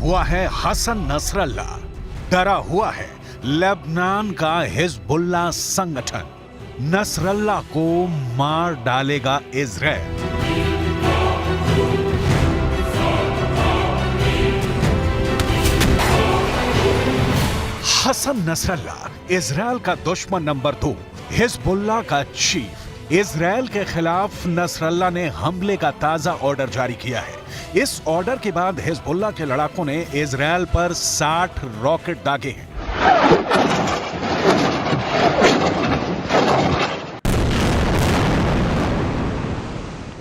हुआ है हसन नसरल्ला, डरा हुआ है लेबनान का हिजबुल्लाह संगठन। नसरल्ला को मार डालेगा इजराइल। हसन नसरल्ला इजराइल का दुश्मन नंबर 2, हिजबुल्लाह का चीफ। इजराइल के खिलाफ नसरल्ला ने हमले का ताजा ऑर्डर जारी किया है। इस ऑर्डर के बाद हिजबुल्लाह के लड़ाकों ने इजराइल पर 60 रॉकेट दागे हैं।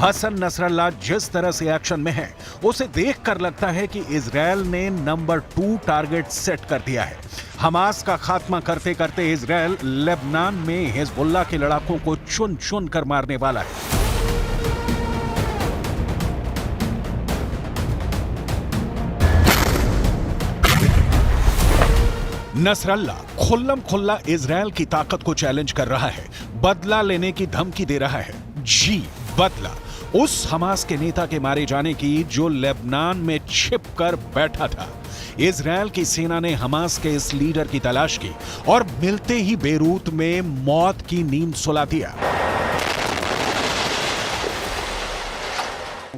हसन नसरल्ला जिस तरह से एक्शन में है उसे देखकर लगता है कि इजराइल ने नंबर 2 टारगेट सेट कर दिया है। हमास का खात्मा करते करते इजराइल लेबनान में हिजबुल्लाह के लड़ाकों को चुन चुन कर मारने वाला है। नसरल्ला खुल्लम खुल्ला इजराइल की ताकत को चैलेंज कर रहा है, बदला लेने की धमकी दे रहा है। जी, बदला उस हमास के नेता के मारे जाने की जो लेबनान में छिपकर बैठा था। इजराइल की सेना ने हमास के इस लीडर की तलाश की और मिलते ही बेरूत में मौत की नींद सुला दिया।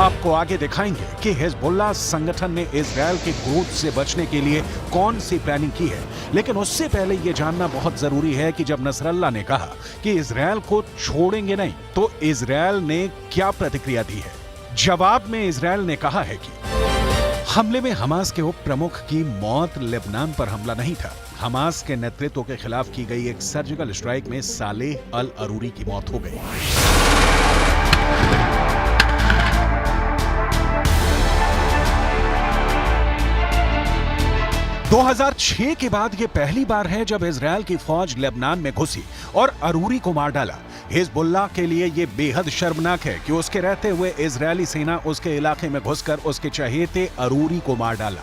आपको आगे दिखाएंगे कि हिजबुल्लाह संगठन ने इजराइल के क्रोध से बचने के लिए कौन सी प्लानिंग की है। लेकिन उससे पहले यह जानना बहुत जरूरी है कि जब नसरल्ला ने कहा कि इजराइल को छोड़ेंगे नहीं, तो इजराइल ने क्या प्रतिक्रिया दी है। जवाब में इजराइल ने कहा है कि हमले में हमास के उप प्रमुख की मौत लेबनान पर हमला नहीं था। हमास के नेतृत्व के खिलाफ की गई एक सर्जिकल स्ट्राइक में सालेह अल अरूरी की मौत हो गई। 2006 के बाद यह पहली बार है जब इजराइल की फौज लेबनान में घुसी और अरूरी को मार डाला। हिजबुल्लाह के लिए यह बेहद शर्मनाक है कि उसके रहते हुए इजरायली सेना उसके इलाके में घुसकर उसके चहेते अरूरी को मार डाला।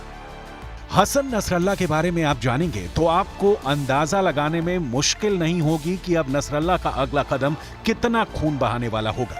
हसन नसरल्ला के बारे में आप जानेंगे तो आपको अंदाजा लगाने में मुश्किल नहीं होगी कि अब नसरल्ला का अगला कदम कितना खून बहाने वाला होगा।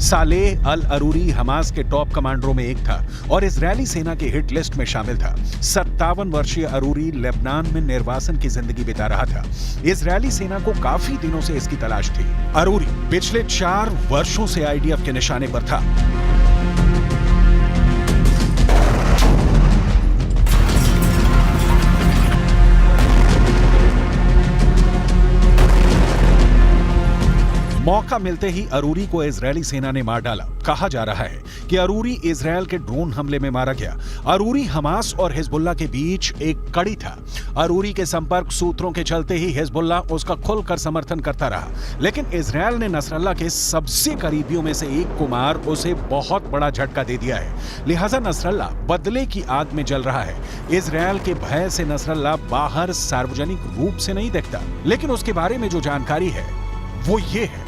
सालेह अल अरूरी हमास के टॉप कमांडरों में एक था और इजरायली सेना के हिट लिस्ट में शामिल था। 57 वर्षीय अरूरी लेबनान में निर्वासन की जिंदगी बिता रहा था। इजरायली सेना को काफी दिनों से इसकी तलाश थी। अरूरी पिछले 4 वर्षों से आईडीएफ के निशाने पर था। मौका मिलते ही अरूरी को इजरायली सेना ने मार डाला। कहा जा रहा है कि अरूरी इजरायल के ड्रोन हमले में मारा गया। अरूरी हमास और हिजबुल्लाह के बीच एक कड़ी था। अरूरी के संपर्क सूत्रों के चलते ही हिजबुल्लाह उसका खुलकर समर्थन करता रहा, लेकिन इजरायल ने नसरल्लाह के सबसे करीबियों में से एक को मार उसे बहुत बड़ा झटका दे दिया है। लिहाजा नसरल्लाह बदले की आग में जल रहा है। इजरायल के भय से नसरल्लाह बाहर सार्वजनिक रूप से नहीं दिखता, लेकिन उसके बारे में जो जानकारी है वो ये है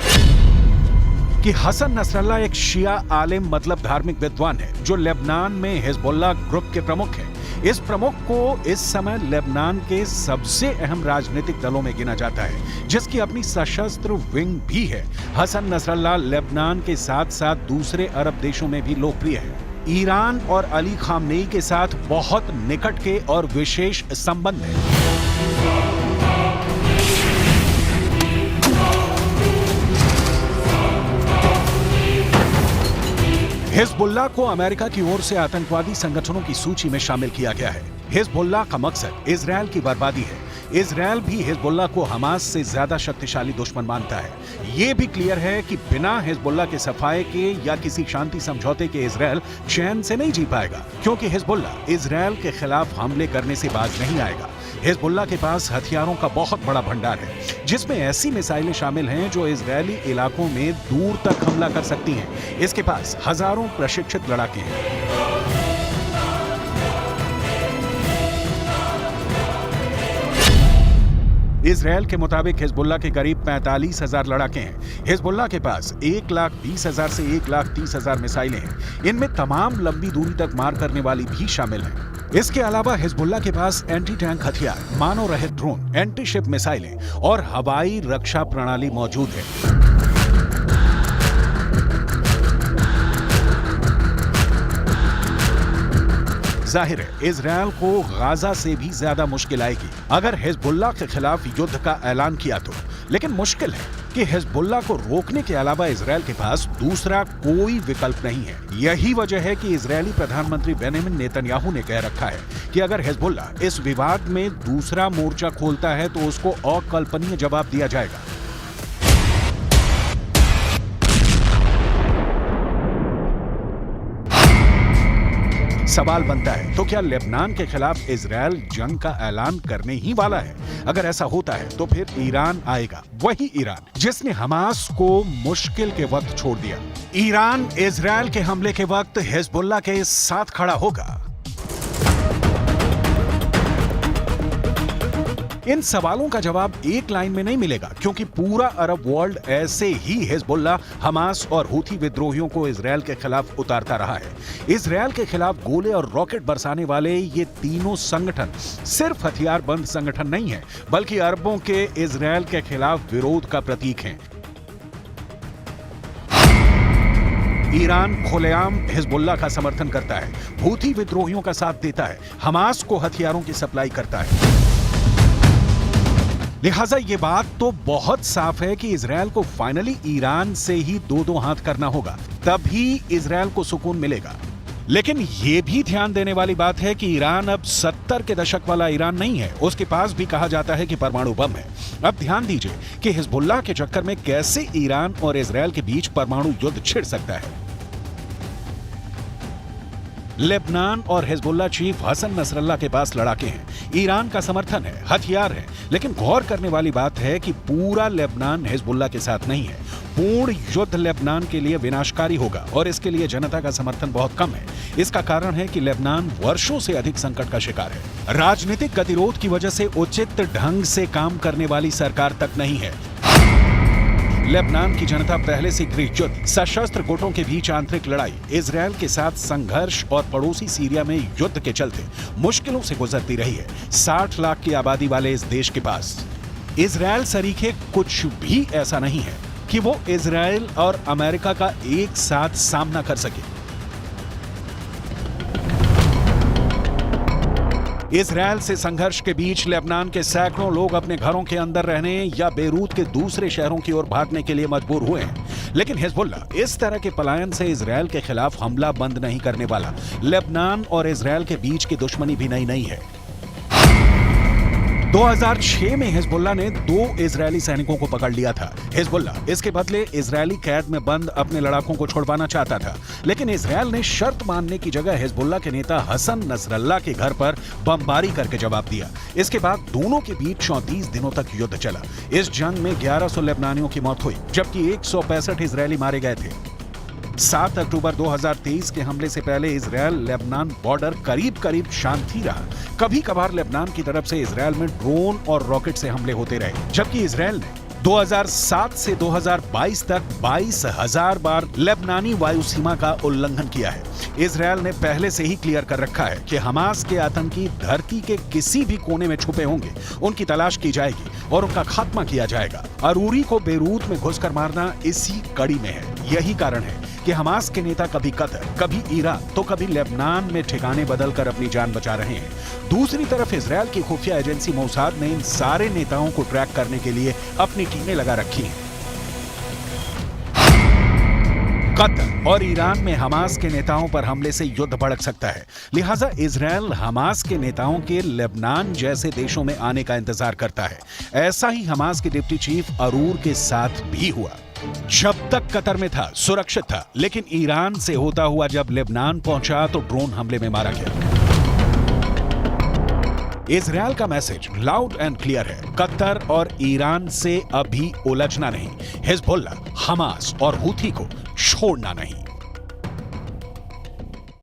कि हसन नसरल्लाह एक शिया आलिम मतलब धार्मिक विद्वान है जो लेबनान में हिजबुल्लाह ग्रुप के प्रमुख हैं। इस प्रमुख को इस समय लेबनान के सबसे अहम राजनीतिक दलों में गिना जाता है, जिसकी अपनी सशस्त्र विंग भी है। हसन नसरल्लाह लेबनान के साथ साथ दूसरे अरब देशों में भी लोकप्रिय है। ईरान और अली खामनेई के साथ बहुत निकट के और विशेष संबंध है। हिजबुल्लाह को अमेरिका की ओर से आतंकवादी संगठनों की सूची में शामिल किया गया है। हिजबुल्लाह का मकसद इजरायल की बर्बादी है। इजरायल भी हिजबुल्लाह को हमास से ज्यादा शक्तिशाली दुश्मन मानता है। यह भी क्लियर है कि बिना हिजबुल्लाह के सफाए के या किसी शांति समझौते के इजरायल चैन से नहीं जी पाएगा, क्योंकि हिजबुल्लाह इजरायल के खिलाफ हमले करने से बाज नहीं आएगा। हिजबुल्लाह के पास हथियारों का बहुत बड़ा भंडार है, जिसमें ऐसी मिसाइलें शामिल हैं जो इजरायली इलाकों में दूर तक हमला कर सकती हैं। इसके पास हजारों प्रशिक्षित लड़ाके हैं। इजरायल के मुताबिक हिजबुल्लाह के करीब 45,000 लड़ाके हैं। हिजबुल्लाह के पास 1,20,000 से 1,30,000 मिसाइलें हैं। इनमें तमाम लंबी दूरी तक मार करने वाली भी शामिल हैं। इसके अलावा हिजबुल्लाह के पास एंटी टैंक हथियार, मानव रहित ड्रोन, एंटी शिप मिसाइलें और हवाई रक्षा प्रणाली मौजूद है। जाहिर है इजरायल को गाजा से भी ज्यादा मुश्किल आएगी अगर हिजबुल्लाह के खिलाफ युद्ध का ऐलान किया तो, लेकिन मुश्किल है कि हिजबुल्लाह को रोकने के अलावा इजरायल के पास दूसरा कोई विकल्प नहीं है। यही वजह है कि इजरायली प्रधानमंत्री बेंजामिन नेतन्याहू ने कह रखा है कि अगर हिजबुल्लाह इस विवाद में दूसरा मोर्चा खोलता है तो उसको अकल्पनीय जवाब दिया जाएगा। सवाल बनता है, तो क्या लेबनान के खिलाफ इजरायल जंग का ऐलान करने ही वाला है? अगर ऐसा होता है तो फिर ईरान आएगा, वही ईरान जिसने हमास को मुश्किल के वक्त छोड़ दिया। ईरान इजरायल के हमले के वक्त हिजबुल्लाह के साथ खड़ा होगा। इन सवालों का जवाब एक लाइन में नहीं मिलेगा, क्योंकि पूरा अरब वर्ल्ड ऐसे ही हिजबुल्लाह, हमास और हूथी विद्रोहियों को इजरायल के खिलाफ उतारता रहा है। इजरायल के खिलाफ गोले और रॉकेट बरसाने वाले ये तीनों संगठन सिर्फ हथियारबंद संगठन नहीं है, बल्कि अरबों के इजरायल के खिलाफ विरोध का प्रतीक हैं। ईरान खुलेआम हिजबुल्लाह का समर्थन करता है, हूथी विद्रोहियों का साथ देता है, हमास को हथियारों की सप्लाई करता है। लिहाजा ये बात तो बहुत साफ है कि इजरायल को फाइनली ईरान से ही दो हाथ करना होगा, तभी इजरायल को सुकून मिलेगा। लेकिन ये भी ध्यान देने वाली बात है कि ईरान अब 70 के दशक वाला ईरान नहीं है। उसके पास भी कहा जाता है कि परमाणु बम है। अब ध्यान दीजिए कि हिजबुल्लाह के चक्कर में कैसे ईरान और इजरायल के बीच परमाणु युद्ध छिड़ सकता है। लेबनान और हिजबुल्लाह चीफ हसन नसरल्लाह के पास लड़ाके हैं, ईरान का समर्थन है, हथियार है, लेकिन गौर करने वाली बात है कि पूरा लेबनान हिजबुल्लाह के साथ नहीं है। पूर्ण युद्ध लेबनान के लिए विनाशकारी होगा और इसके लिए जनता का समर्थन बहुत कम है। इसका कारण है कि लेबनान वर्षों से अधिक संकट का शिकार है। राजनीतिक गतिरोध की वजह से उचित ढंग से काम करने वाली सरकार तक नहीं है। लेबनान की जनता पहले से गृह युद्ध, सशस्त्र गुटों के बीच आंतरिक लड़ाई, इजरायल के साथ संघर्ष और पड़ोसी सीरिया में युद्ध के चलते मुश्किलों से गुजरती रही है। 60 लाख की आबादी वाले इस देश के पास इजरायल सरीखे कुछ भी ऐसा नहीं है कि वो इजरायल और अमेरिका का एक साथ सामना कर सके। इजरायल से संघर्ष के बीच लेबनान के सैकड़ों लोग अपने घरों के अंदर रहने या बेरूत के दूसरे शहरों की ओर भागने के लिए मजबूर हुए हैं। लेकिन हिजबुल्लाह इस तरह के पलायन से इजरायल के खिलाफ हमला बंद नहीं करने वाला। लेबनान और इजरायल के बीच की दुश्मनी भी नई नहीं है। 2006 में हिजबुल्लाह ने 2 इजरायली सैनिकों को पकड़ लिया था। हिजबुल्लाह इसके बदले इजरायली कैद में बंद अपने लड़ाकों को छुड़वाना चाहता था, लेकिन इजरायल ने शर्त मानने की जगह हिजबुल्लाह के नेता हसन नसरल्लाह के घर पर बमबारी करके जवाब दिया। इसके बाद दोनों के बीच 34 दिनों तक युद्ध चला। इस जंग में 1100 लेबनानियों की मौत हुई, जबकि 165 इजरायली मारे गए थे। 7 अक्टूबर 2023 के हमले से पहले इजरायल लेबनान बॉर्डर करीब शांत ही रहा। कभी कभार लेबनान की तरफ से इजरायल में ड्रोन और रॉकेट से हमले होते रहे, जबकि इजरायल ने 2007 से 2022 तक 22,000 बार लेबनानी वायु सीमा का उल्लंघन किया है। इजरायल ने पहले से ही क्लियर कर रखा है कि हमास के आतंकी धरती के किसी भी कोने में छुपे होंगे, उनकी तलाश की जाएगी और उनका खात्मा किया जाएगा। अरूरी को बेरूत में घुसकर मारना इसी कड़ी में है। यही कारण है कि हमास के नेता कभी कतर, कभी ईरान तो कभी लेबनान में ठिकाने बदलकर अपनी जान बचा रहे हैं। दूसरी तरफ इजरायल की खुफिया एजेंसी मोसाद ने इन सारे नेताओं को ट्रैक करने के लिए अपनी टीमें लगा रखी हैं। कतर और ईरान में हमास के नेताओं पर हमले से युद्ध भड़क सकता है, लिहाजा इजरायल हमास के नेताओं के लेबनान जैसे देशों में आने का इंतजार करता है। ऐसा ही हमास के डिप्टी चीफ अरूर के साथ भी हुआ। जब तक कतर में था सुरक्षित था, लेकिन ईरान से होता हुआ जब लेबनान पहुंचा तो ड्रोन हमले में मारा गया। इजरायल का मैसेज लाउड एंड क्लियर है, कतर और ईरान से अभी उलझना नहीं, हिजबुल्लाह, हमास और हूथी को छोड़ना नहीं।